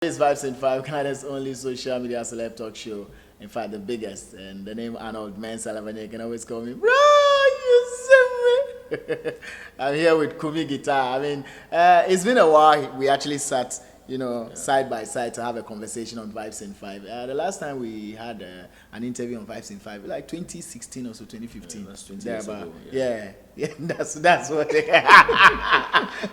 It's Vibes in 5, Canada's only social media celeb talk show. In fact, the biggest. And the name Arnold, man, Elavanyo, you can always call me, bro, you see me. I'm here with Kumi Guitar. It's been a while. We actually sat, side by side to have a conversation on Vibes in 5. The last time we had an interview on Vibes in 5, like 2016 or so, 2015. That's 20 years ago. Yeah, that's what they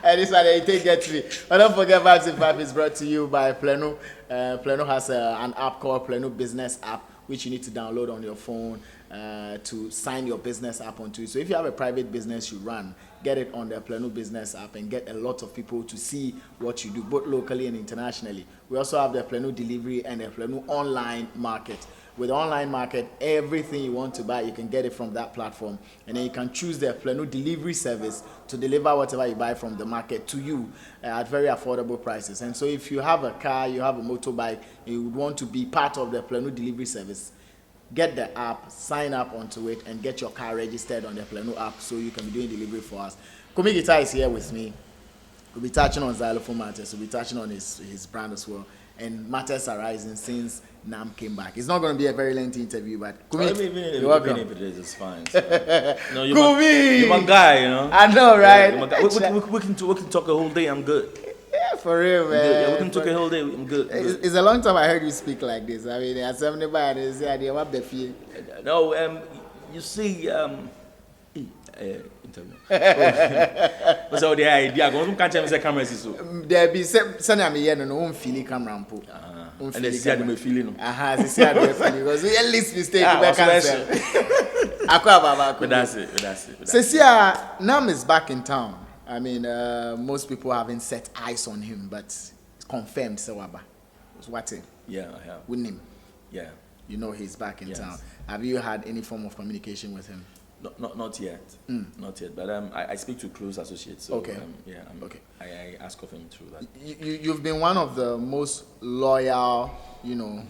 and this one they take get me. But don't forget, Vibes in 5 is brought to you by Plano. Plano has an app called Plano Business app, which you need to download on your phone to sign your business app onto it. So if you have a private business you run, get it on the Plano Business app and get a lot of people to see what you do, both locally and internationally. We also have the Plano Delivery and the Plano Online Market. With online market, everything you want to buy, you can get it from that platform. And then you can choose the Plano delivery service to deliver whatever you buy from the market to you at very affordable prices. And so if you have a car, you have a motorbike, you would want to be part of the Plano delivery service, get the app, sign up onto it, and get your car registered on the Plano app so you can be doing delivery for us. Kumi Guitar is here with me. We'll be touching on xylophone matters. We'll be touching on his brand as well. And matters arising since NAM came back. It's not going to be a very lengthy interview, but Kumi, you're welcome. Even if it is, it's fine. No, Kumi! You're my guy, you know. I know, right? Yeah, we can talk a whole day. I'm good. Yeah, for real, man. Yeah, we can talk a whole day. I'm good. It's a long time I heard you speak like this. I mean, there's somebody by and they say, what the feel? No, you see, interview. What's all the idea? Go can't tell me the camera is so. There be send me here no feeling camera ampo. And they see how they feeling. They see how they feeling because we at least mistake we cancel. But that's it. Cecia, Nam is back in town. I mean, most people haven't set eyes on him, but it's confirmed. Sewaba, was what him. Yeah, I have. With him. Yeah. You know he's back in Yes. town. Have you had any form of communication with him? Not yet. Not yet. But I speak to close associates. So, okay. Okay. I ask of him through that. You've been one of the most loyal,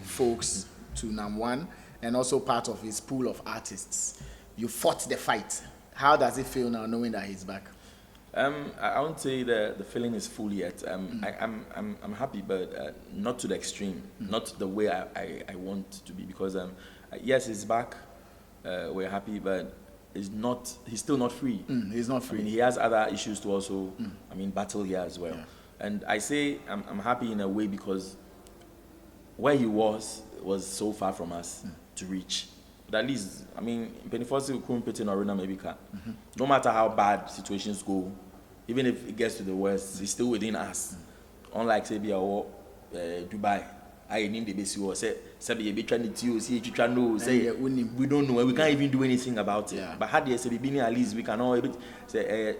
folks to NAM1 and also part of his pool of artists. You fought the fight. How does it feel now knowing that he's back? I won't say the feeling is full yet. I'm happy, but not to the extreme, not the way I want to be. Because yes, he's back. We're happy, but he's still not free. He's not free. I mean, he has other issues to also, battle here as well. Yeah. And I say I'm happy in a way because where he was so far from us to reach. But at least, no matter how bad situations go, even if it gets to the worst, it's still within us. Unlike, say, Dubai. I need the basic or say be trying to say we don't know, we can't even do anything about it. Yeah. But had the say at least we can all say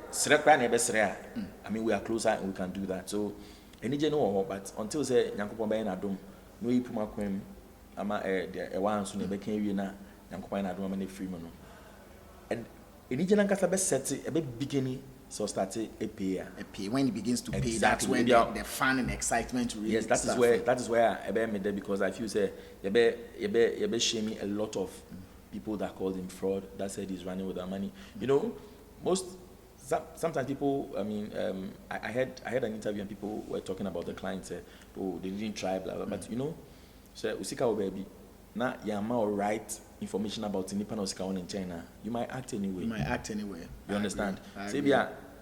I mean we are closer and we can do that. So any general but until say Nyankopon by na dom no yi puma kwem ama the one so na be kan wi na Nyankopon na dom ama na free mo no. And any general kasa be set a be beginning so started Appiah. When he begins to pay, Exactly. that's when the fun and excitement really. Yes, that is where I made there because I feel say you be shaming a lot of people that called him fraud. That said he's running with their money. Sometimes people. I mean, I had an interview and people were talking about the client. Say, oh, they didn't try, blah blah. But so usika baby, na yama right information about Nipan or Sikawan in China, you might act anyway. You understand? So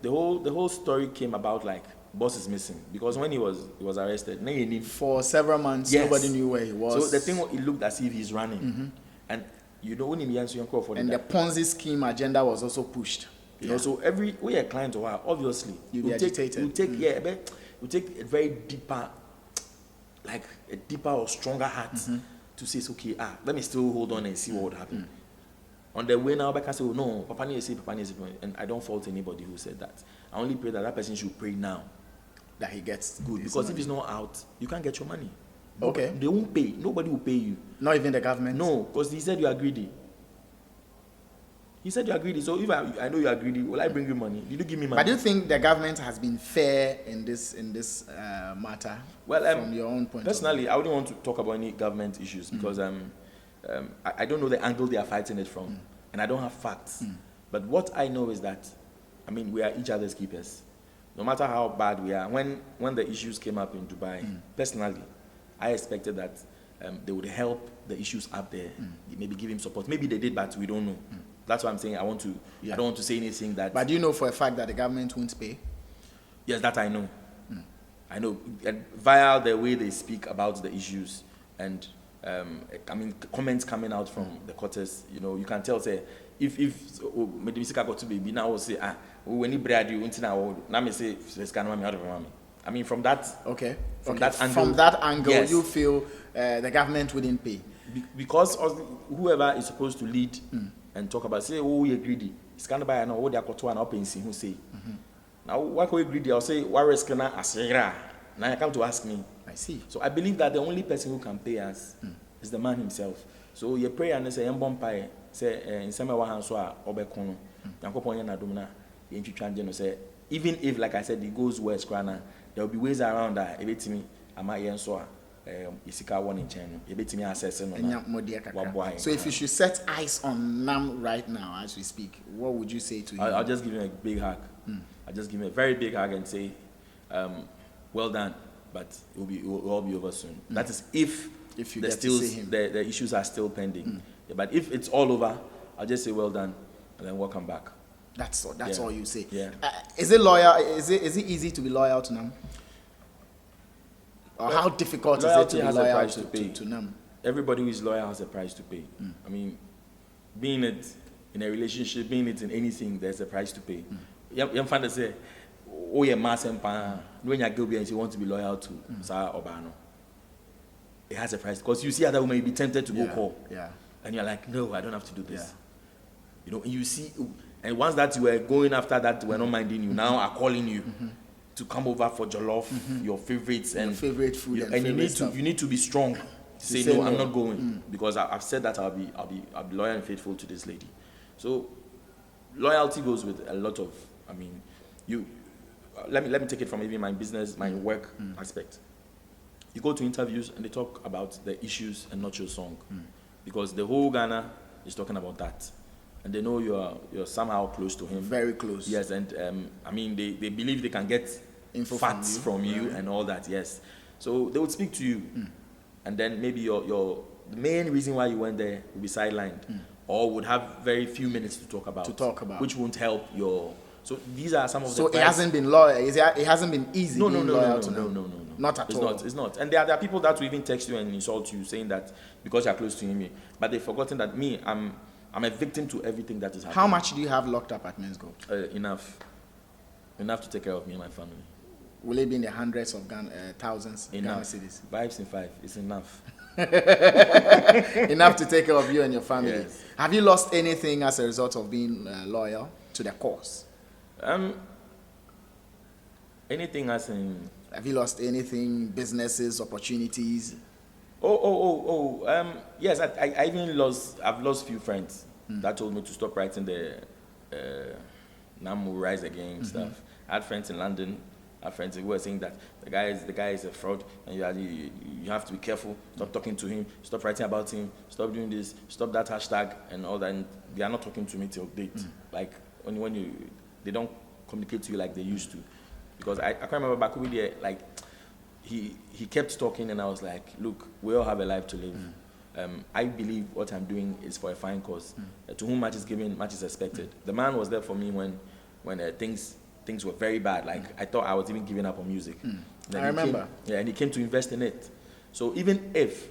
the whole story came about like boss is missing because when he was arrested, for several months, yes. Nobody knew where he was. So the thing it looked as if he's running, and when he and the Ponzi scheme agenda was also pushed. So every way a client or obviously you take a very deeper, like a deeper or stronger heart. To say, okay, let me still hold on and see what would happen. On the way now, I can say, oh, no, Papa needs to say, and I don't fault anybody who said that. I only pray that person should pray now. That he gets good. Because if he's not out, you can't get your money. Okay. They won't pay. Nobody will pay you. Not even the government? No, because he said you are greedy. He said you are greedy. So if I know you are greedy, will I bring you money? Did you give me money? But do you think the government has been fair in this matter? Well, from your own point personally, of view? I wouldn't want to talk about any government issues because I don't know the angle they are fighting it from, and I don't have facts. But what I know is that, I mean, we are each other's keepers. no matter how bad we are, when the issues came up in Dubai, personally, I expected that they would help the issues up there, maybe give him support. Maybe they did, but we don't know. That's why I'm saying I don't want to say anything that. But do you know for a fact that the government won't pay? Yes, that I know. I know. And via the way they speak about the issues and I mean comments coming out from the quarters, you know, you can tell say if maybe got to be now will say when you bread you now me say I mean from that that angle yes. you feel the government wouldn't pay because of whoever is supposed to lead and talk about say oh we greedy it's kind of by now what they are to an open who say now why we greedy I'll say what risk na asira now you come to ask me. I see. So I believe that the only person who can pay us is the man himself. So you pray and say embon pie say in some way so obekono yankopon na domina yentwitwa no say even if like I said it goes west krana there will be ways around that ebetimi ama yen so isika one in chain ebetimi access no. So if you should set eyes on NAM right now as we speak, what would you say to him? I'll just give him a big hug. I'll just give him a very big hug and say well done. But it will all be over soon. That is if you get still to see him. The issues are still pending. Yeah, but if it's all over, I'll just say well done and then welcome back. That's all you say. Yeah. Is it loyal? Is it easy to be loyal to NAM? Or how difficult Loyalty is it to be loyal to NAM? Everybody who is loyal has a price to pay. I mean, being it in a relationship, being it in anything, there's a price to pay. You find to say. Oh yeah, mass empire. When you're guilty and you want to be loyal to Sarah Obano, it has a price because you see other women, you be tempted to go call, and you're like, no, I don't have to do this. You know, and you see, and once that you were going after that, we're not minding you. Now are calling you to come over for jollof, your favorites and your favorite food, and you need to be strong. To say no, I'm not going because I've said that I'll be loyal and faithful to this lady. So loyalty goes with a lot of. I mean, let me take it from even my business, my work aspect. You go to interviews and they talk about the issues and not your song, because the whole Ghana is talking about that, and they know you're somehow close to him. Very close. Yes, and I mean they believe they can get info facts from you and all that. Yes, so they would speak to you, and then maybe your the main reason why you went there would be sidelined, or would have very few minutes to talk about, which won't help your. So these are some of the. So it hasn't been loyal. It hasn't been easy. No. Not at all. It's not. And there are people that will even text you and insult you, saying that because you're close to him. But they've forgotten that I'm a victim to everything that is happening. How much do you have locked up at Men's Gold? Enough to take care of me and my family. Will it be in the hundreds of thousands? Enough. Ghana cities? Vibes in 5. It's enough. Enough to take care of you and your family. Yes. Have you lost anything as a result of being loyal to the cause? Anything as in. Have you lost anything? Businesses, opportunities? Yes, I've lost few friends that told me to stop writing the NAM will rise again stuff. I had friends in London. I had friends who were saying that the guy is a fraud and you have to be careful. Stop talking to him. Stop writing about him. Stop doing this. Stop that hashtag and all that. And they are not talking to me till date. Like when they don't communicate to you like they used to. Because I can't remember back over there, like he kept talking and I was like, look, we all have a life to live. I believe what I'm doing is for a fine cause. To whom much is given, much is expected. The man was there for me when things were very bad. Like I thought I was even giving up on music. I remember. And he came to invest in it. So even if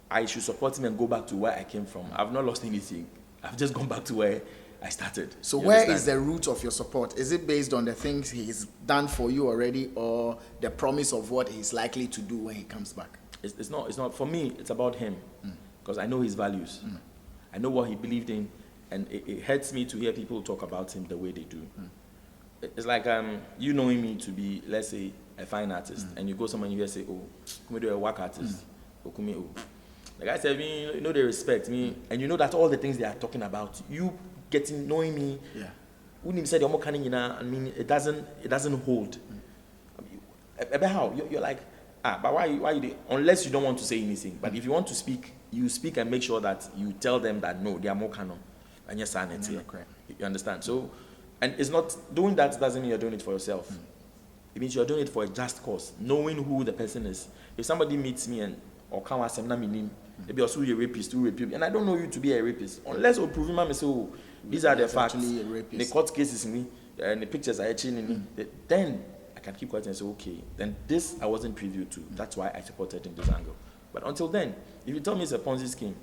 I should support him and go back to where I came from, I've not lost anything. I've just gone back to where I started. So where is the root of your support? Is it based on the things he's done for you already, or the promise of what he's likely to do when he comes back? It's not for me. It's about him, because I know his values. I know what he believed in, and it hurts me to hear people talk about him the way they do. It's like you knowing me to be, let's say, a fine artist, and you go somewhere and you say, oh, Kumi do a work artist, or Kumi, oh. The guy said, you know they respect me, and you know that all the things they are talking about, you knowing me, when he said I mean it doesn't hold. About how you're like, but why you unless you don't want to say anything. But if you want to speak, you speak and make sure that you tell them that no, they are more canon. And yes, you understand. So And it's not, doing that doesn't mean you're doing it for yourself. It means you're doing it for a just cause, knowing who the person is. If somebody meets me and or come ask me, maybe also you're a rapist, who rape you, and I don't know you to be a rapist, unless you prove me, say, oh, these are the facts. The court cases in me, and the pictures are etching in me. Then I can keep quiet and say, okay, then this I wasn't privy to. That's why I supported in this angle. But until then, if you tell me it's a Ponzi scheme,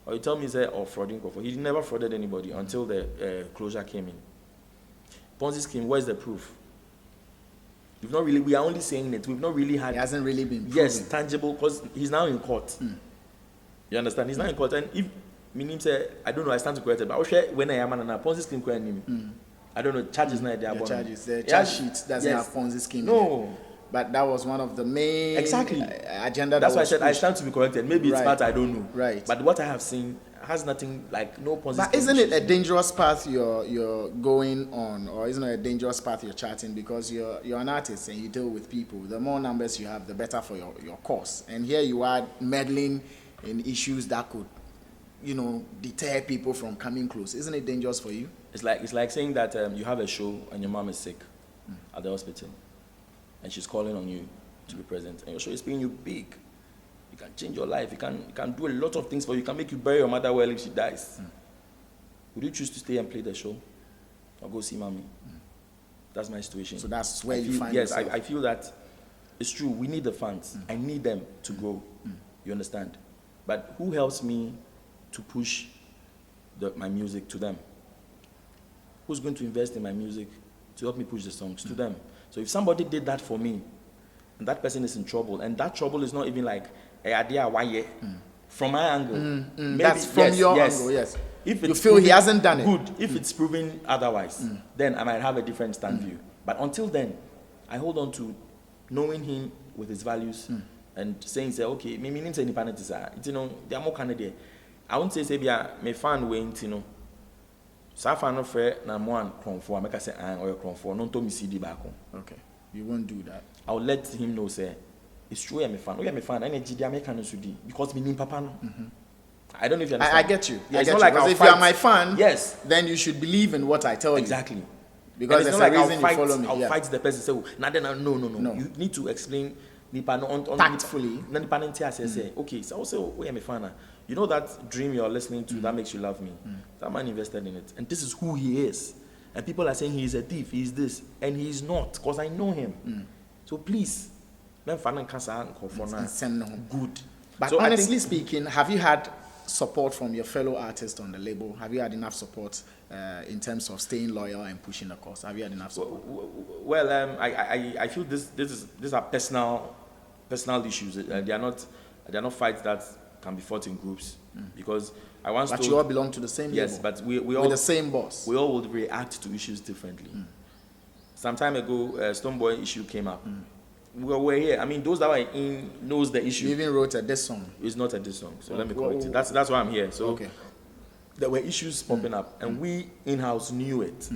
or you tell me it's a frauding, he never frauded anybody until the closure came in. Ponzi scheme, where's the proof? We've not really, we are only saying it. We've not really had. It hasn't really been proven. Yes, tangible, because he's now in court. You understand? He's now in court, and if meaning say, I don't know, I stand to correct it, but when I am on a Ponzi scheme, I don't know, charges not there. Charges, the charge sheet doesn't have Ponzi scheme. No. But that was one of the main agenda. That's why I said I stand to be corrected. Maybe it's part I don't know. Right. But what I have seen has nothing, like no Ponzi scheme. But isn't it a dangerous path you're going on, or isn't it a dangerous path you're charting, because you're an artist and you deal with people? The more numbers you have, the better for your cause. And here you are meddling in issues that could, deter people from coming close. Isn't it dangerous for you? It's like saying that you have a show and your mom is sick at the hospital, and she's calling on you to be present, and your show is paying you big. You can change your life. You can do a lot of things for you. You can make you bury your mother well if she dies. Would you choose to stay and play the show, or go see mommy? That's my situation. So that's where you find yourself. Yes, I feel that it's true. We need the funds. I need them to grow. You understand? But who helps me to push my music to them? Who's going to invest in my music to help me push the songs to them? So if somebody did that for me, and that person is in trouble, and that trouble is not even like a idea why from my angle. Maybe, that's from your angle, yes. If you feel he hasn't done it. Good. If it's proven otherwise, then I might have a different stand view. But until then, I hold on to knowing him with his values and saying, say, okay, me meaning say independence, there are more candidates. I won't say me fan wait, so fan of NAM1 cronfor, I make say or cronfor, non to me CD back on. Okay. You won't do that. I'll let him know, say, it's true I'm a fan. I'm a fan, and GD American Sudi, because me papa no. I don't know if you understand. I get you. Yeah, it's not like if you are my fan, yes, then you should believe in what I tell you. Exactly. Because there's a reason you follow me. I'll fight the person. Say, no. You need to explain tactfully. Okay, so I'll say, oh, I'm a fan. You know that dream you're listening to that makes you love me? That man invested in it. And this is who he is. And people are saying he's a thief, he's this. And he's not, because I know him. So please, good. But so honestly speaking, have you had support from your fellow artists on the label? Have you had enough support in terms of staying loyal and pushing the cause? Have you had enough support? Well, I feel these are personal issues. They are not fights that can be fought in groups, because But you all belong to the same yes, label. but we all with the same boss. We all would react to issues differently. Some time ago, Stonebwoy issue came up. We were here. I mean, those that were in knows the issue. You even wrote a diss song. It's not a diss song, so let me correct it. That's why I'm here. So there were issues popping up, and we in-house knew it.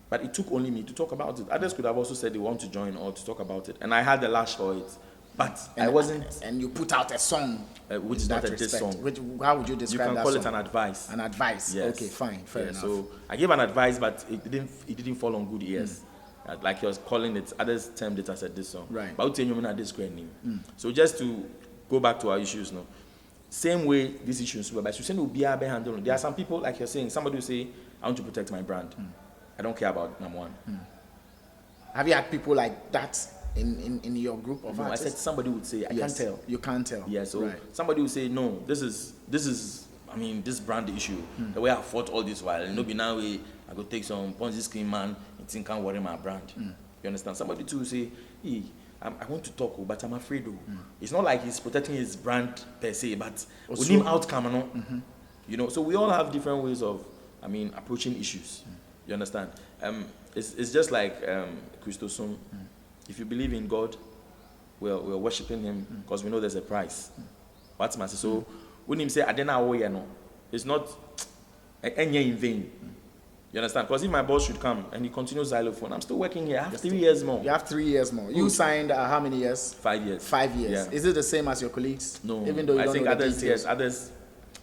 But it took only me to talk about it. Others could have also said they want to join or to talk about it, and I had the lash for it. But I wasn't. And you put out a song, which is not a diss song. How would you describe that? You can call it an advice. An advice. Yes. Okay, fine, fair enough. So I gave an advice, but it didn't fall on good ears. Like he was calling it, others termed it as a diss song. Right. But I would say you this great name. So just to go back to our issues now, same way these issues were, but you say no be handle. There are some people, like you're saying, somebody will say, I want to protect my brand. I don't care about NAM1. Have you had people like that in your group of artists? I said somebody would say, I can't tell. You can't tell. Yeah, so somebody would say, no, this is I mean, this brand issue. The way I fought all this while, and no be now I go take some Ponzi scheme man, and think can't worry my brand. You understand? Somebody too say, hey, I want to talk, but I'm afraid. It's not like he's protecting his brand per se, but with him outcome, you know. So we all have different ways of, approaching issues. You understand? It's just like Christosum. If you believe in God, we're worshiping Him because we know there's a price. What's my so when him say I don't know, it's not any in vain. You understand? Because if my boss should come and he continues xylophone, I'm still working here. I have 3 years more. You have 3 years more. You signed how many years? 5 years. 5 years. Yeah. Is it the same as your colleagues? No. Even though you I don't think know others, the details. yes, others.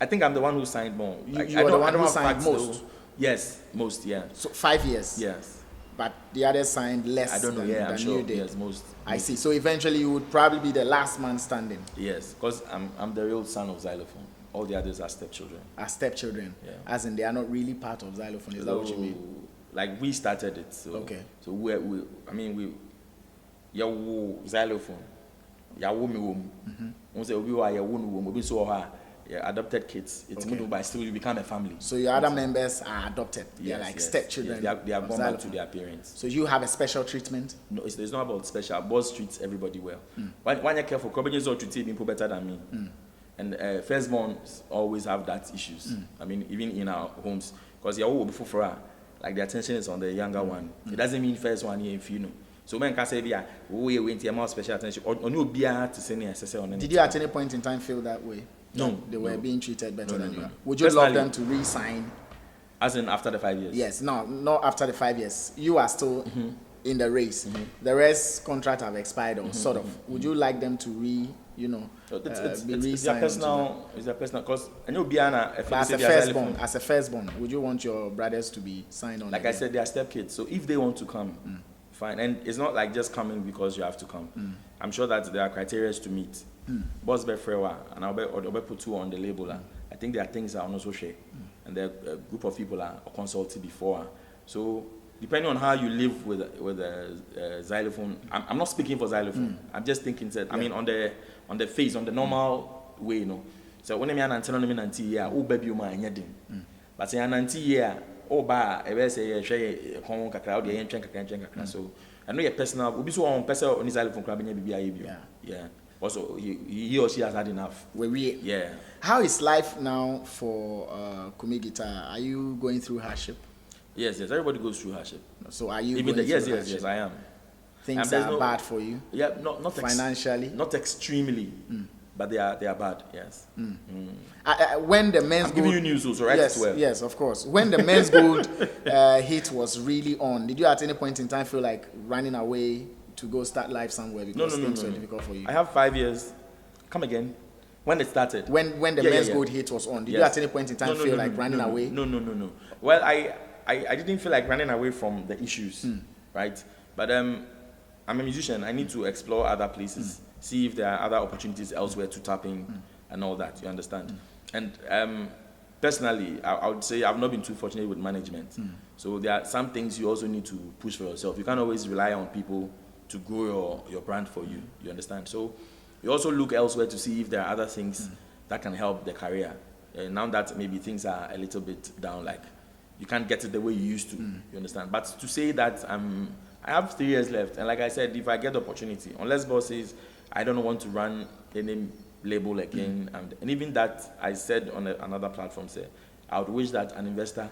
I think I'm the one who signed more. You are the one who signed most. Yes, most, yeah. So 5 years. Yes. But the others signed less. I don't know. Than, Yeah, I'm than sure. you did. Yes, most. I see. So eventually, you would probably be the last man standing. Yes, because I'm the real son of xylophone. All the others are stepchildren. As stepchildren. Yeah. As in, they are not really part of xylophone. Is that what you mean? Like we started it. So, okay. So we xylophone. Yawo mi wom. We say we are yawo mi wom. We so adopted kids. It's okay. But still you become a family. So your other members are adopted. They are like yes, stepchildren. Yes, they are gone back to their parents. So you have a special treatment? No, it's not about special. Boss treats everybody well. When you're careful, companies are treating people better than me. And firstborns always have that issues. I mean, even in our homes, because you're all before like the attention is on the younger one. It doesn't mean first one here if you know. So when can say we went to more special attention or no be to send on. Did you at any point in time feel that way? No, they were being treated better than you. No. Would you love them to re-sign? As in after the 5 years? Yes, no, not after the 5 years. You are still in the race. The rest contract have expired or sort of. Would you like them to it's their personal, because I know as a firstborn, would you want your brothers to be signed on? Like again? I said, they are stepkids. So if they want to come, fine. And it's not like just coming because you have to come. I'm sure that there are criteria to meet. Boss be frewa, and I'll be put two on the label. I think there are things I also share, and there are a group of people are consulted before. So depending on how you live with xylophone, I'm not speaking for xylophone. I'm just thinking that I mean on the face, on the normal way, you know. So when I'm anti year, oh baby, my anything. But say anti year, oh ba, I say share home kakra, the kakra. So I know your personal. We be so on person on xylophone club yeah. Also, he or she has had enough. Yeah. How is life now for Kumi Guitar? Are you going through hardship? Yes. Everybody goes through hardship. So are you? Even going yes, through hardship? Yes, I am. Things are bad for you. Yeah, not financially. Not extremely, but they are bad. Yes. When the men's I'm giving you news also, right? Yes, yes, of course. When the men's gold hit was really on, did you at any point in time feel like running away to go start life somewhere because things were difficult for you? I have 5 years. Come again. When it started. When the men's gold hit was on, did you at any point in time feel like running away? No. Well, I didn't feel like running away from the issues, right? But I'm a musician. I need to explore other places, see if there are other opportunities elsewhere to tap in and all that. You understand? And personally, I would say I've not been too fortunate with management. So there are some things you also need to push for yourself. You can't always rely on people to grow your brand for you. You understand? So you also look elsewhere to see if there are other things that can help the career. Now that maybe things are a little bit down, like you can't get it the way you used to. You understand? But to say that I have 3 years left, and like I said, if I get the opportunity, unless boss says I don't want to run any label again, and even that I said on another platform, say I would wish that an investor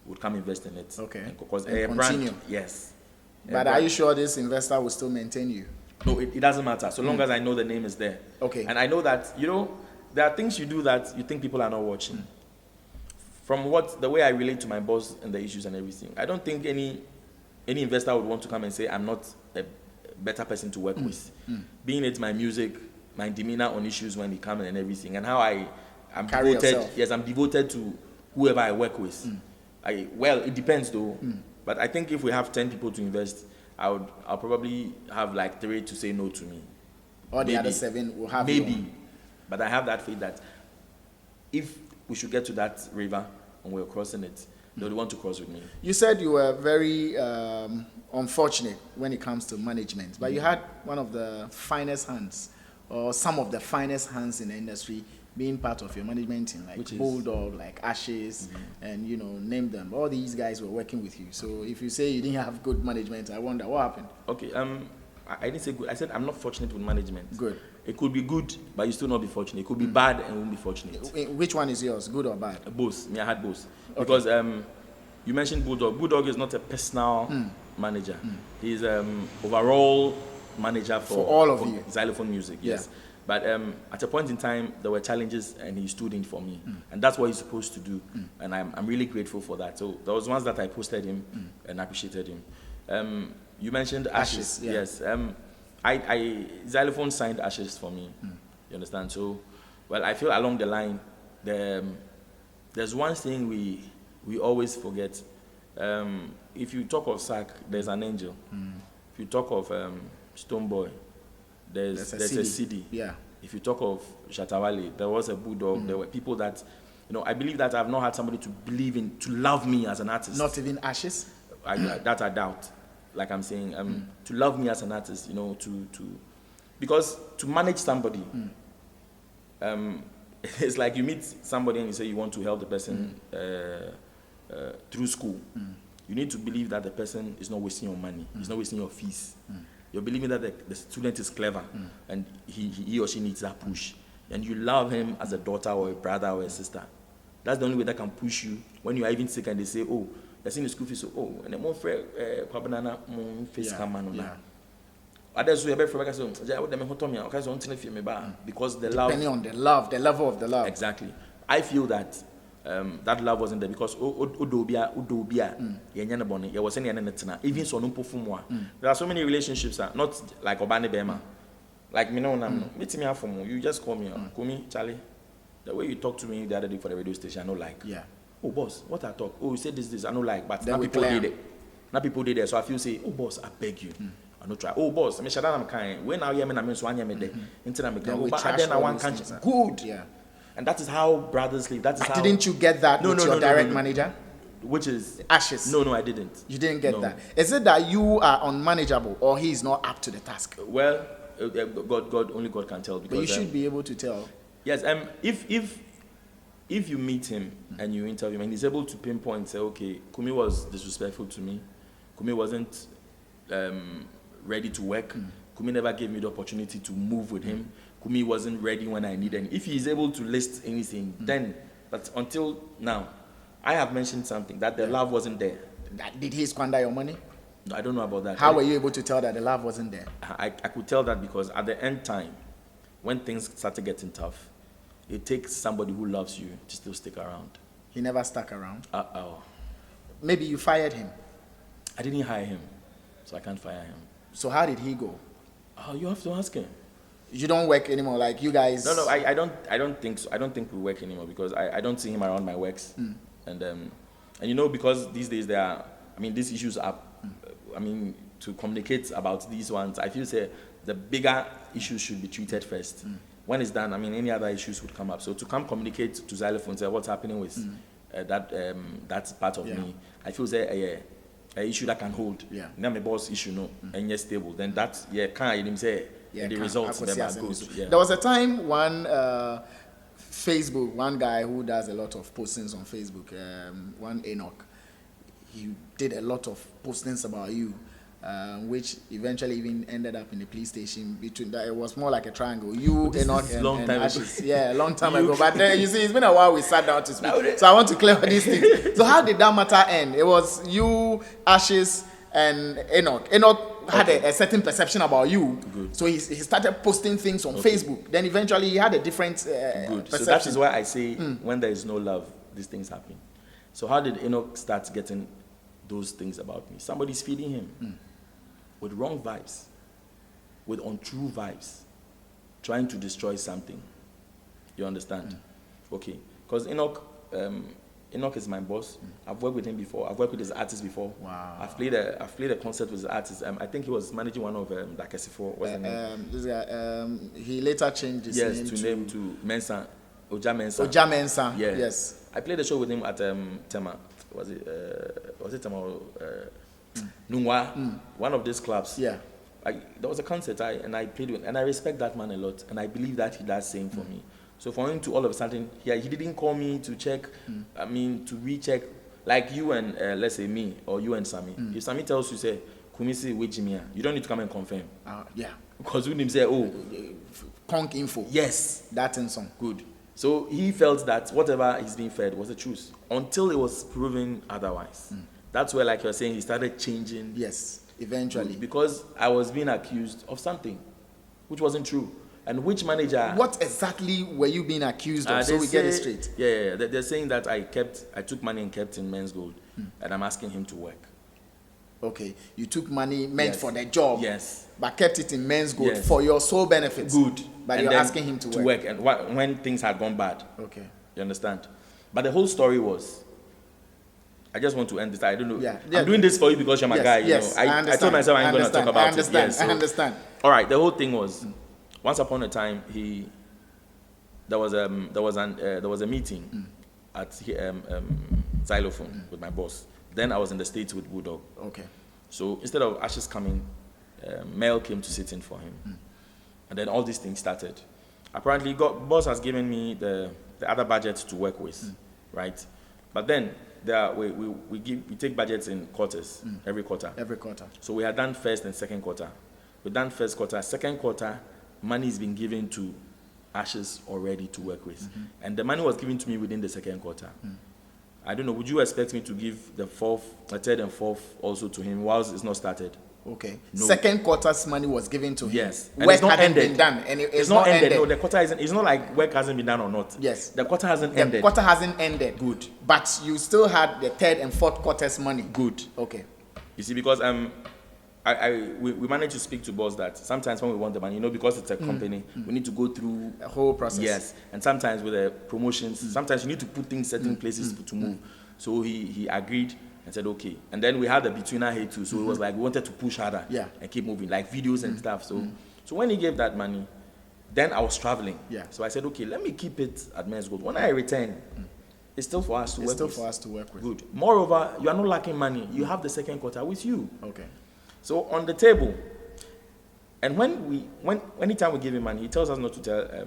would come invest in it. Okay. Because a brand, yes. But are you sure this investor will still maintain you? No, it doesn't matter. So long as I know the name is there. Okay. And I know that, there are things you do that you think people are not watching. From the way I relate to my boss and the issues and everything, I don't think any investor would want to come and say I'm not a better person to work with. Being it my music, my demeanor on issues when they come and everything, and how I'm devoted. Yourself. Yes, I'm devoted to whoever I work with. Well, it depends though. But I think if we have 10 people to invest, I'll probably have like 3 to say no to me. Or the other 7 will have maybe. But I have that faith that if we should get to that river and we're crossing it, they would want to cross with me. You said you were very unfortunate when it comes to management, but you had one of the finest hands, or some of the finest hands in the industry, being part of your management team, like Bulldog, like Ashes, and name them. All these guys were working with you. So if you say you didn't have good management, I wonder what happened. Okay, I didn't say good. I said I'm not fortunate with management. Good. It could be good, but you still not be fortunate. It could be bad and won't be fortunate. Which one is yours, good or bad? Both. I had both. Okay. Because you mentioned Bulldog. Bulldog is not a personal manager. He's overall manager for all of you. Xylophone music. Yes. Yeah. But at a point in time, there were challenges, and he stood in for me, and that's what he's supposed to do. And I'm really grateful for that. So there was once that I posted him and appreciated him. You mentioned Ashes. Yeah. Yes. I Xylophone signed Ashes for me. You understand? So, well, I feel along the line, there's one thing we we always forget. If you talk of Sack, there's an angel. If you talk of Stone Boy, there's a CD. Yeah. If you talk of Shatawale, there was a Bulldog. There were people that, I believe that I've not had somebody to love me as an artist. Not even Ashes? That I doubt. Like I'm saying, to love me as an artist, because to manage somebody, it's like you meet somebody and you say you want to help the person through school. You need to believe that the person is not wasting your money, he's not wasting your fees. You're believing that the student is clever and he or she needs that push. And you love him as a daughter or a brother or a sister. That's the only way that can push you when you are even sick and they say, oh, they're seeing the school fees, so, oh, and then more fair, face come on. Others who are very because the love. Depending on the level of the love. Exactly. I feel that that love wasn't there because even so there are so many relationships not like Obani Bema. Like me no meet me from you just call me Kumi Charlie. The way you talked to me the other day for the radio station, I know like. Yeah. Oh boss, what I talk? Oh, you said this, I know like, but now people did it. Now people did it. So I feel say, oh boss, I beg you. I don't try. Oh boss, I mean Shadan I'm kind. When I hear me, I mean so I am there. Until I'm but then I want can't good. Yeah. And that is how brothers live. That is how. Didn't you get that with your direct manager? Which is Ashes. No, I didn't. You didn't get that. Is it that you are unmanageable or he is not up to the task? Well, only God can tell. Because but you should be able to tell. Yes. If you meet him and you interview him and he's able to pinpoint, say, okay, Kumi was disrespectful to me. Kumi wasn't ready to work. Kumi never gave me the opportunity to move with him. Kumi wasn't ready when I needed him. If he is able to list anything, then, but until now, I have mentioned something, that the love wasn't there. Did he squander your money? I don't know about that. How were you able to tell that the love wasn't there? I could tell that because at the end time, when things started getting tough, it takes somebody who loves you to still stick around. He never stuck around? Uh-oh. Maybe you fired him? I didn't hire him, so I can't fire him. So how did he go? Oh, you have to ask him. You don't work anymore, like you guys? No, I don't think so. I don't think we work anymore because I don't see him around my works. And because these days these issues are, to communicate about these ones, I feel say the bigger issues should be treated first. When it's done, any other issues would come up. So to come communicate to Xylophone, say what's happening with that's part of me. I feel say an issue that can hold. Yeah. Now my boss issue and you're stable. Then that can't even say the results never goes. Yeah. There was a time one guy who does a lot of postings on Facebook, one Enoch, he did a lot of postings about you. Which eventually even ended up in the police station. Between that, it was more like a triangle. You, Enoch, and Ashes. Yeah, a long time ago. But then you see, it's been a while we sat down to speak. So I want to clear all these things. So how did that matter end? It was you, Ashes, and Enoch. Enoch had a certain perception about you. Good. So he started posting things on Facebook. Then eventually he had a different Good. perception. So that is why I say when there is no love, these things happen. So how did Enoch start getting those things about me? Somebody's feeding him. With wrong vibes, with untrue vibes, trying to destroy something. You understand? Okay. Because Enoch is my boss. I've worked with him before. I've worked with his artists before. Wow. I've played a concert with his artists. I think he was managing one of Dakesifo. What's the name? This guy, he later changed his name to Mensa. Oja Mensa. Oja Mensa. Yeah. Yes. I played a show with him at Tema. Was it Tema? Nungwa, one of these clubs. Yeah. There was a concert I played with, and I respect that man a lot, and I believe that he does same for me. So for him to all of a sudden, he didn't call me to check, to recheck, like you and let's say me, or you and Sammy. If Sammy tells you, say, Kumisi, wait, Jimmy, you don't need to come and confirm. Yeah. Because we didn't say, oh. Conk info. Yes. That and some. Good. So he felt that whatever he's being fed was the truth, until it was proven otherwise. That's where, like you're saying, he started changing. Yes, eventually. Because I was being accused of something which wasn't true. And which manager... What exactly were you being accused of, so we get it straight? Yeah. They're saying that I took money and kept in Men's Gold, and I'm asking him to work. Okay, you took money meant for the job, but kept it in Men's Gold for your sole benefits. Good. But you're asking him to work. And when things had gone bad. Okay. You understand? But the whole story was, I just want to end this. I don't know. Yeah. I'm doing this for you because you're my guy. You know, I told myself I ain't gonna talk about it. Yeah, so, I understand. All right. The whole thing was, once upon a time, there was a meeting at Xylophone with my boss. Then I was in the States with Bulldog. Okay. So instead of Ashes coming, Mel came to sit in for him, and then all these things started. Apparently, boss has given me the other budget to work with, right? But then we take budgets in quarters, every quarter. Every quarter. So we had done first and second quarter. We done first quarter. Second quarter, money is being given to Ashes already to work with, and the money was given to me within the second quarter. I don't know. Would you expect me to give the third and fourth also to him whilst it's not started? Okay. No. Second quarter's money was given to him. Yes. And Work it's not hadn't ended. been done, and it's not ended. No, the quarter isn't. It's not like work hasn't been done or not. Yes. The quarter hasn't The ended. quarter hasn't ended. Good. But you still had the third and fourth quarter's money. Good. Okay. You see, because we managed to speak to boss that sometimes when we want the money, because it's a company, we need to go through a whole process. Yes. And sometimes with the promotions, sometimes you need to put things certain places to move. So he agreed and said okay. And then we had the betweener here too. So it was like we wanted to push harder and keep moving, like videos and stuff. So when he gave that money, then I was traveling. Yeah. So I said, okay, let me keep it at Men's Gold. When I return, it's still for us to work with. Good. Moreover, you are not lacking money. You have the second quarter with you. Okay. So on the table, and anytime we give him money, he tells us not to tell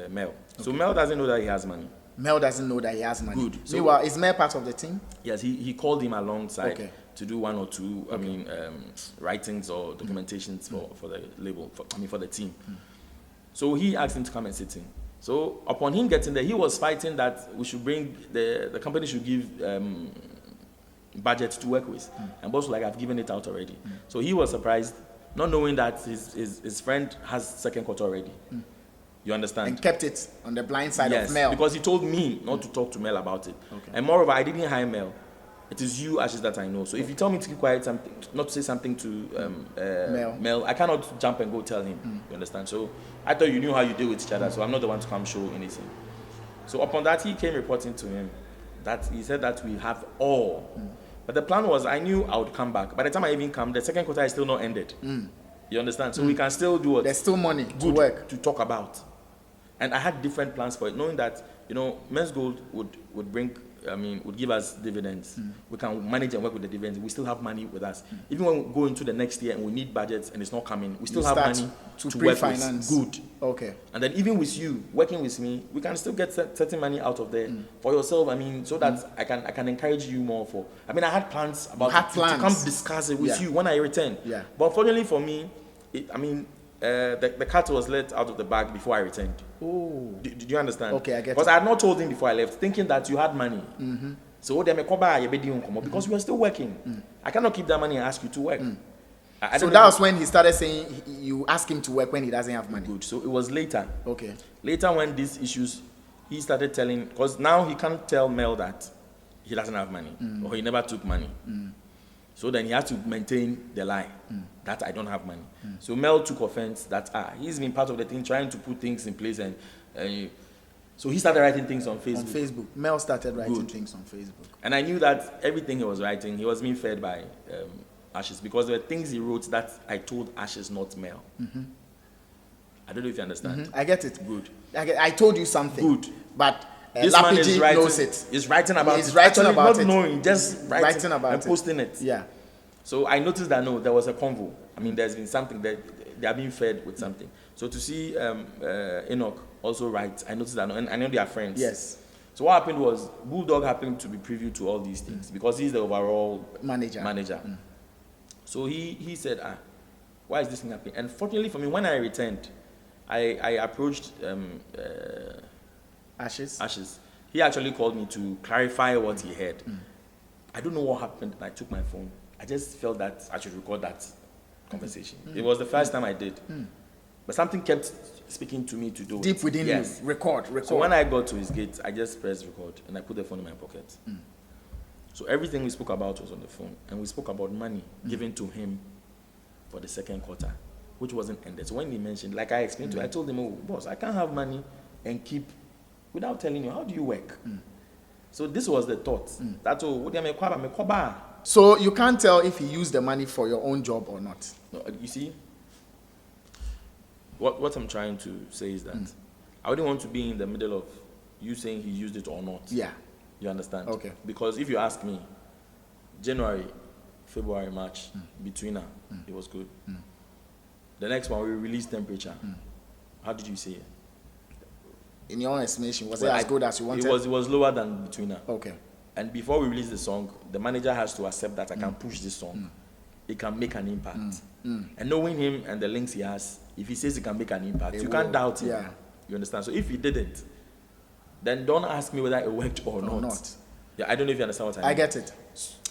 Mel. So Mel doesn't know that he has money. Mel doesn't know that he has money. Good. So, meanwhile, is Mel part of the team? Yes, he called him alongside to do one or two, writings or documentations for the label, for the team. So he asked him to come and sit in. So upon him getting there, he was fighting that we should bring, the company should give budget to work with. And boss was like, I've given it out already. So he was surprised, not knowing that his friend has second quarter already. You understand? And kept it on the blind side of Mel. Because he told me not to talk to Mel about it. Okay. And moreover, I didn't hire Mel. It is you, Ashes, that I know. So if you tell me to keep quiet, not to say something to Mel, I cannot jump and go tell him. You understand? So I thought you knew how you deal with each other, so I'm not the one to come show anything. So upon that, he came reporting to him that he said that we have all. But the plan was, I knew I would come back. By the time I even come, the second quarter is still not ended. You understand? So we can still do what? There's still money to work. To talk about. And I had different plans for it, knowing that, Men's Gold would give us dividends. We can manage and work with the dividends. We still have money with us. Even when we go into the next year and we need budgets and it's not coming, we still have money to work with. Good. Okay. And then even with you, working with me, we can still get certain money out of there for yourself. So that I can encourage you more for. I had plans about to come discuss it with you when I return. Yeah. But unfortunately for me, the cat was let out of the bag before I returned. Oh. Did you understand? Okay, I get it. Because I had not told him before I left, thinking that you had money. So because we are still working. I cannot keep that money and ask you to work. So that was when he started saying you ask him to work when he doesn't have money. Good. So it was later. Okay. Later when these issues, he started telling, because now he can't tell Mel that he doesn't have money or he never took money. So then he has to maintain the lie that I don't have money. So Mel took offense that he's been part of the thing, trying to put things in place, and so he started writing things on Facebook. On Facebook, Mel started writing things on Facebook. And I knew that everything he was writing, he was being fed by Ashes, because there were things he wrote that I told Ashes, not Mel. I don't know if you understand. I get it. Good. I told you something. Good. But this man is writing, knows it. He's writing about He's it. writing Actually, about not it. knowing, just writing about and posting it. Yeah. So I noticed that there was a convo. There's been something that they are being fed with something. So to see Enoch also write, I noticed that, and I know they are friends. Yes. So what happened was Bulldog happened to be privy to all these things because he's the overall manager. So he said, why is this thing happening? And fortunately for me, when I returned, I approached Ashes. He actually called me to clarify what he heard. I don't know what happened. I took my phone. I just felt that I should record that conversation. It was the first time I did. But something kept speaking to me to do deep within you. Record. So when I got to his gate, I just pressed record and I put the phone in my pocket. So everything we spoke about was on the phone. And we spoke about money given to him for the second quarter, which wasn't ended. So when he mentioned, like I explained to him, I told him, oh, boss, I can't have money and keep without telling you, how do you work? So this was the thought. That's all. What do you mean? So you can't tell if he used the money for your own job or not. No, you see, what I'm trying to say is that I wouldn't want to be in the middle of you saying he used it or not. Yeah. You understand? Okay. Because if you ask me, January, February, March, between her, it was good. The next one, we released Temperature. How did you say it? In your own estimation, was it as good as you wanted? It was lower than Between Her. Okay. And before we release the song, the manager has to accept that I can push this song. It can make an impact. And knowing him and the links he has, if he says he can make an impact, you can't doubt him. Yeah. You understand? So if he didn't, then don't ask me whether it worked or not. Yeah, I don't know if you understand what I mean. I get it.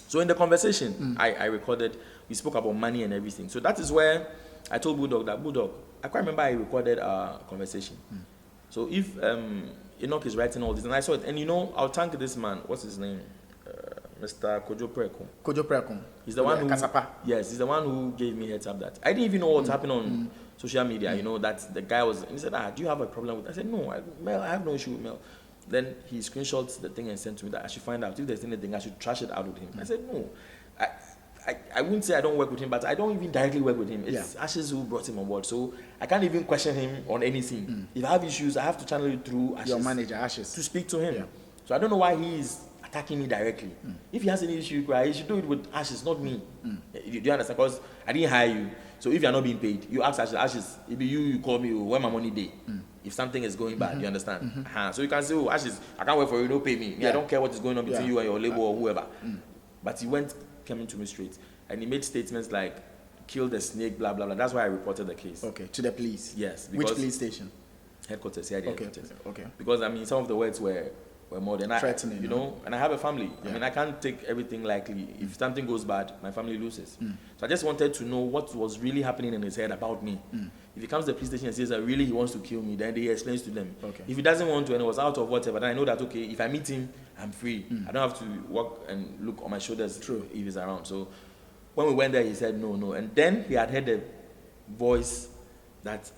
So in the conversation, I recorded, we spoke about money and everything. So that is where I told Bulldog that, Bulldog, I can't remember I recorded our conversation. So if Enoch is writing all this, and I saw it, and I'll thank this man, what's his name? Mr. Kojo Prekum. He's the one who, yes, he's the one who gave me heads up that I didn't even know what's happening on social media, that the guy was, and he said, do you have a problem with it? I said, no, I have no issue with Mel. Then he screenshots the thing and sent to me that I should find out if there's anything, I should trash it out with him. I said, no, I wouldn't say I don't work with him, but I don't even directly work with him. It's Ashes who brought him on board, so I can't even question him on anything. If I have issues, I have to channel it through Ashes. Your manager, Ashes. To speak to him. Yeah. So I don't know why he is attacking me directly. If he has any issue, he should do it with Ashes, not me. Do you understand? Because I didn't hire you. So if you're not being paid, you ask Ashes, if you call me, where my money day? If something is going bad, you understand? So you can say, Ashes, I can't wait for you, don't pay me. I don't care what is going on between you and your label or whoever. But he came into me straight, and he made statements like, kill the snake, blah, blah, blah. That's why I reported the case. Okay, to the police? Yes. Which police station? Headquarters, headquarters. Okay. Because, some of the words were more than threatening, and I have a family. I can't take everything lightly. If something goes bad, my family loses. So I just wanted to know what was really happening in his head about me. If he comes to the police station and says that really he wants to kill me, then he explains to them. Okay. If he doesn't want to and it was out of whatever, then I know that, okay, if I meet him, I'm free. I don't have to walk and look on my shoulders if he's around. So when we went there, he said no. And then he had heard a voice that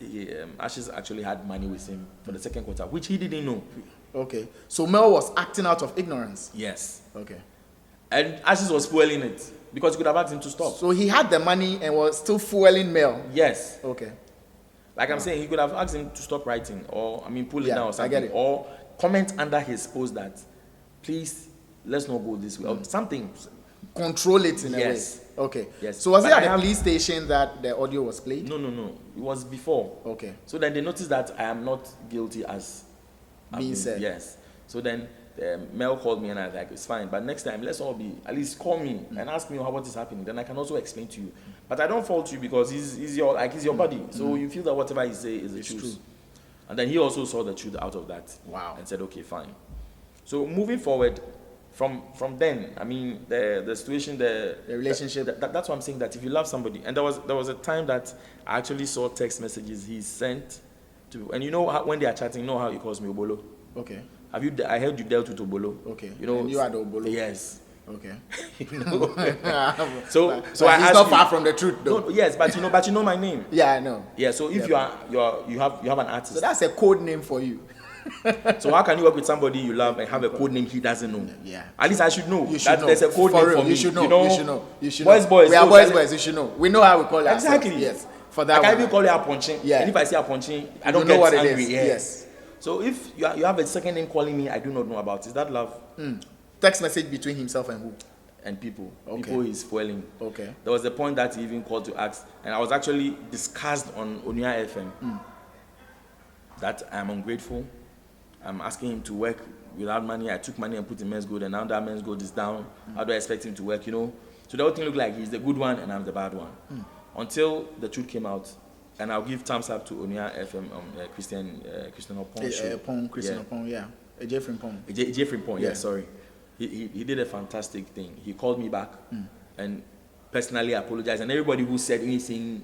Ashes actually had money with him for the second quarter, which he didn't know. Okay. So Mel was acting out of ignorance? Yes. Okay. And Ashes was fueling it because he could have asked him to stop. So he had the money and was still fueling Mel? Yes. Okay. Like I'm saying, he could have asked him to stop writing or, pull it down or something. I get it. Or comment under his post that, please, let's not go this way. Or something. Control it in a way. Okay. Yes. So was it at the police station that the audio was played? No. It was before. Okay. So then they noticed that I am not guilty as being said. Yes. So then Mel called me and I was like, it's fine. But next time, let's all at least call me and ask me what is happening. Then I can also explain to you. But I don't fault you because he's your buddy. So you feel that whatever he say is the truth. True. And then he also saw the truth out of that. Wow. And said, okay, fine. So moving forward, from then, the situation, the relationship. That's why I'm saying that if you love somebody, and there was a time that I actually saw text messages he sent to, and when they are chatting, how he calls me Obolo. Okay. I heard you dealt with Obolo. Okay. And you had Obolo. Yes. Okay. So but I asked not far from the truth, though. No, yes, but you know my name. Yeah, I know. Yeah. So if you have an artist. So that's a code name for you. So how can you work with somebody you love and have a code name he doesn't know? Yeah. At least I should know. You should know. There's a code name for me. You should know. You should boys. We are boys. You should know. We know how we call it. Exactly. Yes. For that I can't even call it a punching. Yeah. And if I say a punching, I don't know get what angry. it is. Yeah. Yes. So if you have a second name calling me, I do not know about. Is that love? Text message between himself and who? And people. Okay. People he's fueling. Okay. There was a point that he even called to ask, and I was actually discussed on Onia FM that I'm ungrateful. I'm asking him to work without money. I took money and put in men's gold, and now that men's gold is down. How do I expect him to work? So the whole thing looked like he's the good one and I'm the bad one. Until the truth came out, and I'll give thumbs up to Onia FM, Christian Opon show. Christian Opon, yeah. Jeffrey Pong. Jeffrey Pong, yeah, sorry. He did a fantastic thing. He called me back and personally apologized. And everybody who said anything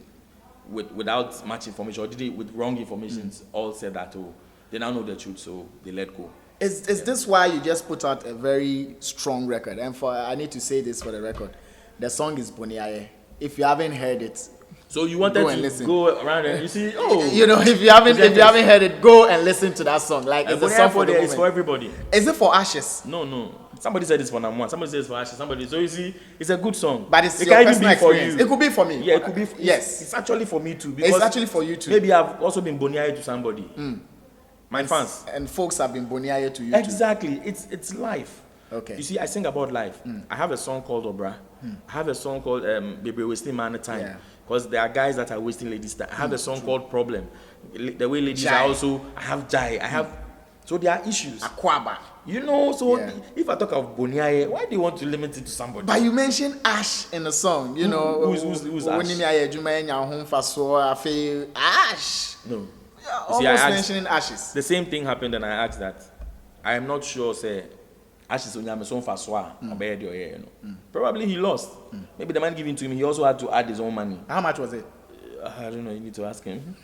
without much information or did it with wrong information all said that, they now know the truth, so they let go. Is this why you just put out a very strong record? And I need to say this for the record. The song is Boniaye. If you haven't heard it, so you wanted to go around and you see, if you haven't heard it, go and listen to that song. Like it's a song for the moment. It's for everybody. Is it for Ashes? No. Somebody said this for NAM1, somebody says for Ashes, somebody. So you see, it's a good song. But it's it your can even personal be for experience. you. It could be for me. Yeah, it could be. Yes. It's actually for me too. It's actually for you too. Maybe I've also been boniaye to somebody. My fans. And folks have been boniaye to you Exactly. It's life. Okay. You see, I sing about life. I have a song called Obra. I have a song called Baby Wasting Man Time. Yeah. Because there are guys that are wasting ladies' time. I have a song called Problem. The way ladies Jai. are also, I have Jai. I have, so there are issues. Akwaba. You know, so Yeah. if I talk of Boniaye, why do you want to limit it to somebody? But you mentioned Ash in the song, you know. Who's Ash? Ash. No. Almost See, I asked- mentioning ashes. The same thing happened and I asked that. I am not sure, say, Ashes on Yameson Faswa, probably he lost. Maybe the man giving to him, he also had to add his own money. How much was it? I don't know, you need to ask him.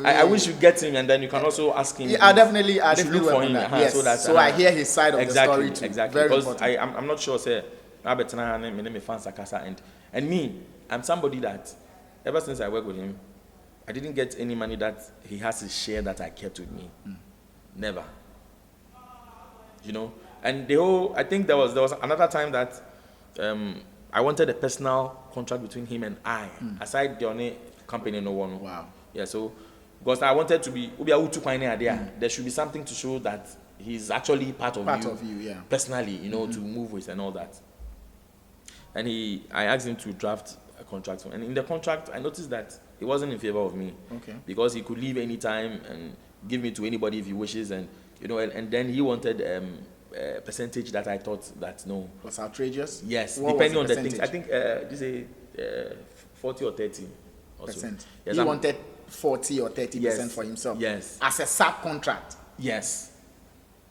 I wish you get him and then you can also ask him. Yeah, I definitely You should look work for on him. that. Yes. Yes. So that, I hear his side of exactly, the story too. Exactly. Very Because important. I'm not sure, say, me fans Sakasa and me, I'm somebody that ever since I work with him, I didn't get any money that he has to share that I kept with me. Never. You know? And the whole, I think there was another time that I wanted a personal contract between him and I, aside the only company no one. Wow. Yeah, so because I wanted to be there should be something to show that he's actually part of you, yeah. personally, you know, to move with and all that. And I asked him to draft a contract, and in the contract I noticed that he wasn't in favor of me. Okay. Because he could leave anytime and give me to anybody if he wishes, and you know, and then he wanted a percentage that I thought that no Was outrageous. yes, What depending on was the things. I think this is 40 or 30 or so. Percent. Yes, He I'm- wanted 40 or 30% Yes. for himself. Yes. As a subcontract. Yes.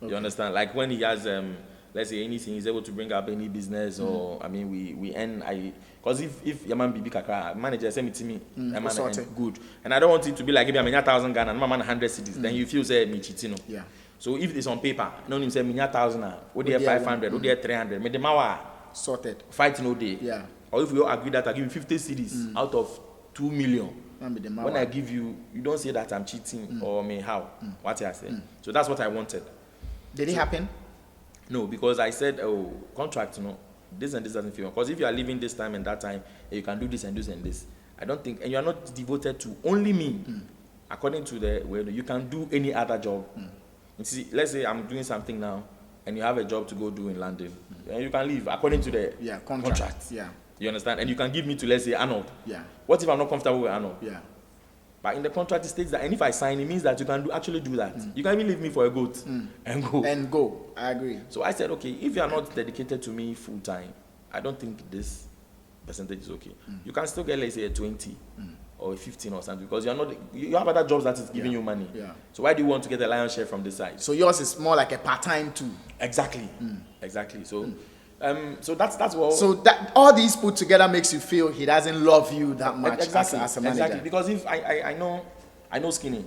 Okay. You understand? Like when he has let's say anything, he's able to bring up any business or I mean we earn because if Yaman Bibi Kaka manager send it to me, Yaman sorted. good. And I don't want it to be like if I'm 1,000 Ghana and my man 100 cities, then you feel say me cheating. Yeah. So if it's on paper, no name say me 1,000, what Would they they 500, what they 300, me the mawa Sorted. fight no day. Yeah. Or if we all agree that I give you 50 cities out of 2 million. Maybe the When Mawa. I give you, you don't say that I'm cheating or me how. What I say. So that's what I wanted. Did it happen? No, because I said, oh, contract, no, this and this doesn't feel. Because if you are leaving this time and that time, you can do this and this and this. I don't think, and you are not devoted to only me. According to the way you can do any other job. You see, let's say I'm doing something now, and you have a job to go do in London, and you can leave according to the contract. Yeah. You understand? And you can give me to, let's say, Arnold. Yeah. What if I'm not comfortable with Arnold? Yeah. But in the contract, it states that, and if I sign, it means that you can actually do that. You can even leave me for a goat and go. And go. I agree. So I said, okay, if you are not dedicated to me full time, I don't think this percentage is okay. You can still get, let's say, a 20 or a 15 or something because you have other jobs that is giving you money. Yeah. So why do you want to get a lion's share from this side? So yours is more like a part-time too. Exactly. Exactly. So, so that's what. So that all these put together makes you feel he doesn't love you that much exactly, as a manager. exactly. Because if I know Skinny,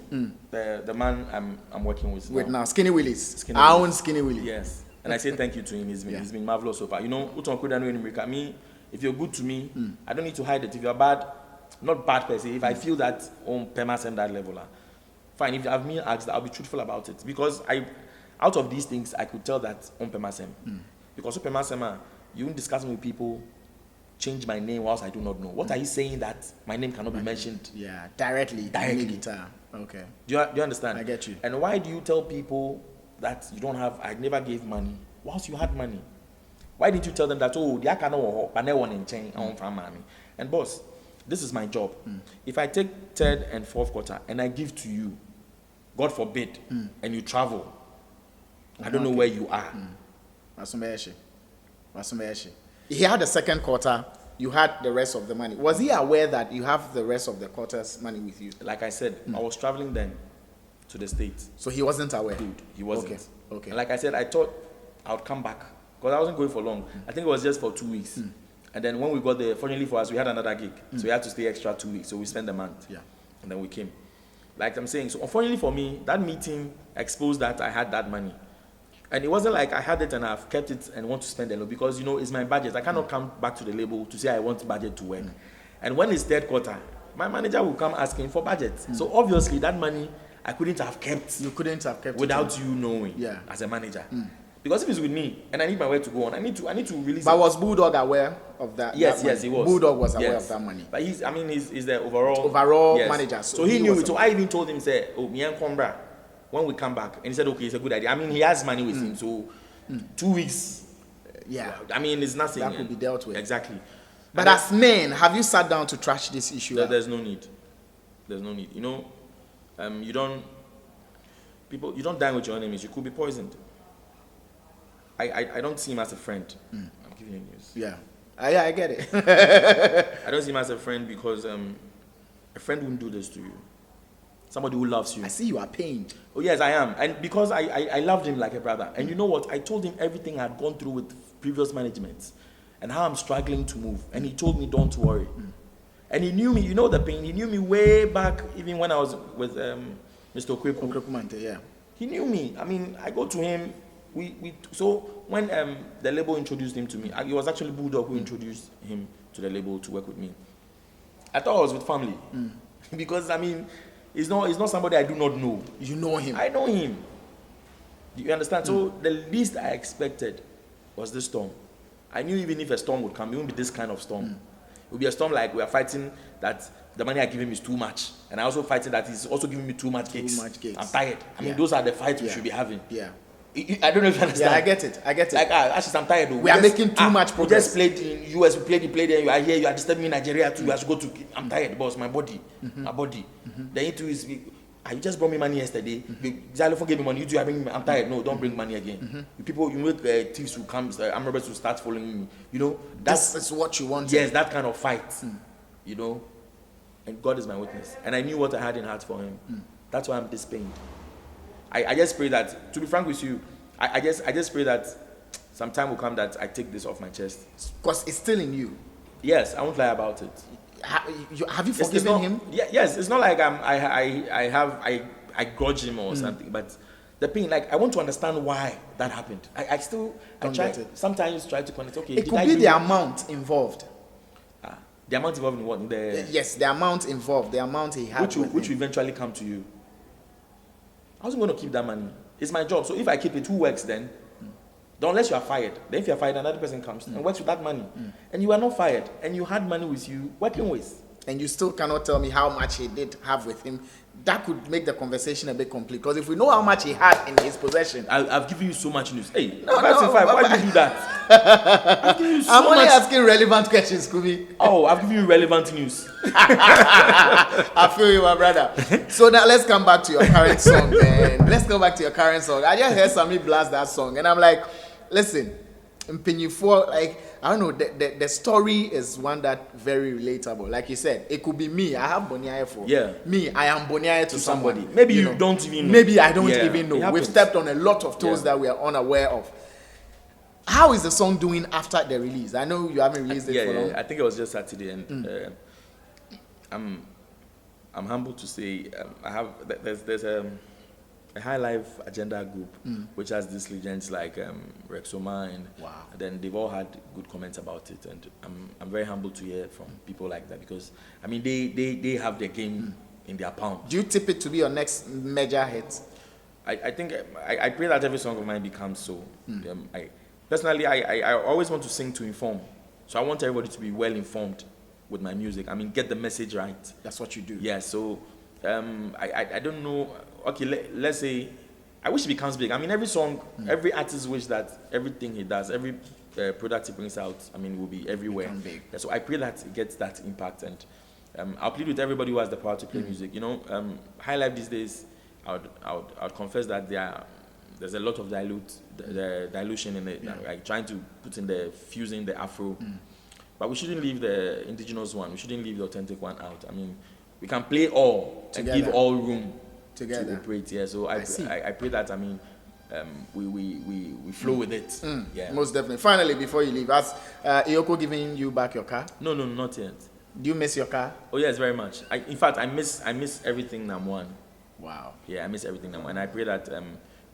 the man I'm working with Now Skinny Willis, Skinny our Willis. own Skinny Willis. Yes, and I say thank you to him. He's been marvelous so far. You know, me, if you're good to me, I don't need to hide it. If you're bad, not bad per se. If I feel that on Pemas and that level, fine. If you have me asked, I'll be truthful about it because out of these things, I could tell that on Pemasem. Because on Pemasem, you discussing with people, change my name whilst I do not know. What are you saying that my name cannot be mentioned? Yeah, directly. Directly. Kumi Guitar. Okay. Do you understand? I get you. And why do you tell people that you don't have, I never gave money, whilst you had money? Why didn't you tell them that, oh, they can't one chain from mommy? And boss, this is my job. If I take third and fourth quarter and I give to you, God forbid, and you travel, I don't know where you are. He had the second quarter, you had the rest of the money. Was he aware that you have the rest of the quarter's money with you? Like I said, I was traveling then to the States. So he wasn't aware? He wasn't. Okay. And like I said, I thought I would come back because I wasn't going for long. I think it was just for 2 weeks. And then when we got there, fortunately for us, we had another gig. So we had to stay extra 2 weeks. So we spent a month. Yeah. And then we came. Like I'm saying, so unfortunately for me, that meeting exposed that I had that money. And it wasn't like I had it and I've kept it and want to spend a lot because, you know, it's my budget. I cannot come back to the label to say I want budget to work. And when it's third quarter, my manager will come asking for budget. So obviously that money I couldn't have kept. You couldn't have kept without it you knowing Yeah. as a manager. Because if it's with me and I need my way to go on, I need to release. But it. was Bulldog aware of that? Yes, that yes, he was. Bulldog was aware of that money. But he's the overall Yes. Manager. So he knew it. So I even told him, say, oh, me and Kombra, when we come back, and he said, okay, it's a good idea. I mean, he has money with him, so 2 weeks. Yeah. I mean, it's nothing. That could be dealt with. Exactly. But as men, have you sat down to trash this issue? There's no need. There's no need. You know, you don't dine with your enemies. You could be poisoned. I don't see him as a friend. I'm giving you news. Yeah. Yeah, I get it. I don't see him as a friend because a friend wouldn't do this to you. Somebody who loves you. I see you are pained. Oh yes, I am. And because I loved him like a brother. And you know what? I told him everything I had gone through with previous managements and how I'm struggling to move. And he told me, don't worry. And he knew me, you know the pain. He knew me way back, even when I was with Mr. Okweku. Yeah. He knew me. I mean, I go to him. So when the label introduced him to me, it was actually Bulldog who introduced him to the label to work with me. I thought I was with family. Because, I mean, it's not somebody I do not know. You know him. I know him. Do you understand? So the least I expected was this storm. I knew even if a storm would come, it wouldn't be this kind of storm. It would be a storm like we are fighting that the money I give him is too much. And I also fighting that he's also giving me too much gigs. I'm tired. I mean, those are the fights we should be having. Yeah. I don't know if you understand. Yeah, I get it. Like, actually, I'm tired. We are making too much progress. We just played in US, we played, and you are here, you are disturbing me in Nigeria too. You have to go to, I'm tired, boss, my body. The issue is, you just brought me money yesterday. Xylophone gave me money, you two are bringing me, I'm tired. No, don't bring money again. People, you make thieves who come, armed robbers who start following me. You know, that's what you want. Yes, that kind of fight. You know, and God is my witness. And I knew what I had in heart for him. That's why I'm this pained. I just pray that, to be frank with you, I just pray that some time will come that I take this off my chest. Because it's still in you. Yes, I won't lie about it. Have you forgiven him? Yes, it's not like I grudge him or something, but the pain, like I want to understand why that happened. I sometimes try to connect. Okay, it could be the amount involved. The amount involved in what? Yes, the amount involved, the amount he had, which will eventually come to you. I wasn't going to keep that money. It's my job. So if I keep it, who works then? Unless you are fired. Then if you are fired, another person comes and works with that money. And you are not fired. And you had money with you working with. And you still cannot tell me how much he did have with him. That could make the conversation a bit complete. Because if we know how much he had in his possession. I've given you so much news. Hey, why did you do that? I've given you so I'm only much. asking relevant questions, Kumi. Oh, I've given you relevant news. I feel you, my brother. So now let's come back to your current song, man. Let's go back to your current song. I just heard somebody blast that song. And I'm like, listen, Mpenyifo, like, I don't know, the story is one that very relatable. Like you said, it could be me. I have Boniaye for. Yeah. Me, I am Boniaye to somebody. Maybe you don't even know. Maybe I don't even know. We've stepped on a lot of toes that we are unaware of. How is the song doing after the release? I know you haven't released it for long. I think it was just Saturday, and I'm humbled to say there's a high life agenda group which has these legends like Rexoma, and then they've all had good comments about it, and I'm very humbled to hear from people like that, because I mean they have their game in their palm. Do you tip it to be your next major hit? I think I pray that every song of mine becomes so. Personally, I always want to sing to inform, so I want everybody to be well informed with my music. I mean, get the message right. That's what you do. Yeah. So I don't know. Okay, let's say I wish it becomes big. I mean, every song, every artist wish that everything he does, every product he brings out, I mean, will be everywhere. Big. Yeah, so I pray that it gets that impact, and I'll plead with everybody who has the power to play music. You know, high life these days, I would confess that there's a lot of dilution in it, like trying to put in the fusing the Afro, but we shouldn't leave the indigenous one. We shouldn't leave the authentic one out. I mean, we can play all together and give all room together to operate. Yeah, so I pray that, I mean, we flow with it. Yeah, most definitely. Finally, before you leave, has Iyoko giving you back your car? No, not yet. Do you miss your car? Oh yes, very much. In fact, I miss everything NAM1. Wow. Yeah, I miss everything NAM1, and I pray that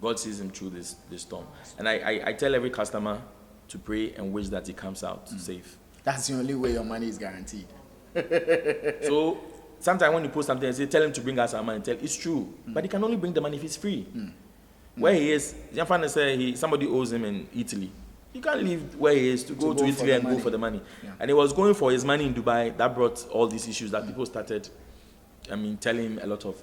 God sees him through this storm. And I tell every customer to pray and wish that he comes out safe. That's the only way your money is guaranteed. So sometimes when you post something and say, tell him to bring us our money, it's true. But he can only bring the money if it's free. Where he is, Gianfane said somebody owes him in Italy. You can't leave where he is to go to Italy and go for the money. Yeah. And he was going for his money in Dubai. That brought all these issues that people started, telling him a lot of,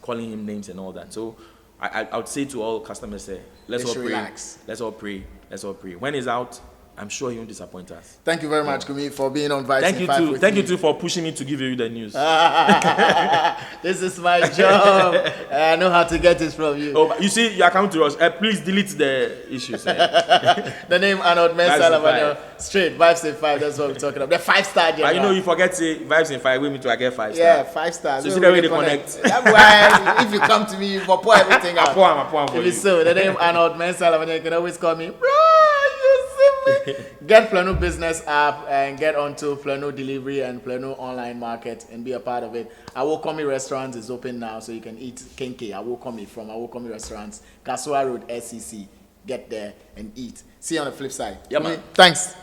calling him names and all that. So I would say to all customers, let's all pray. Relax. Let's all pray. Let's all pray. When he's out, I'm sure he won't disappoint us. Thank you very much, Kumi, for being on Vibes Thank in you 5 too. with Thank me. you too for pushing me to give you the news. This is my job. I know how to get this from you. Oh, you see, you are coming to us. Please delete the issues. The name Arnold Elavanyo. Straight Vibes in 5. That's what we're talking about. The 5-star general. But you forget say Vibes in 5. We mean to I get 5 stars. Yeah, 5 stars. So see the way they connect. That's why if you come to me, you pour everything out. I pour for you. So the name Arnold Elavanyo, you can always call me. Get Plano Business app and get onto Plano Delivery and Plano Online Market and be a part of it. Awokomi Restaurant is open now, so you can eat Kenke Awokomi from Awokomi Restaurants, Kasua Road, SCC. Get there and eat. See you on the flip side. Yeah, man. Thanks.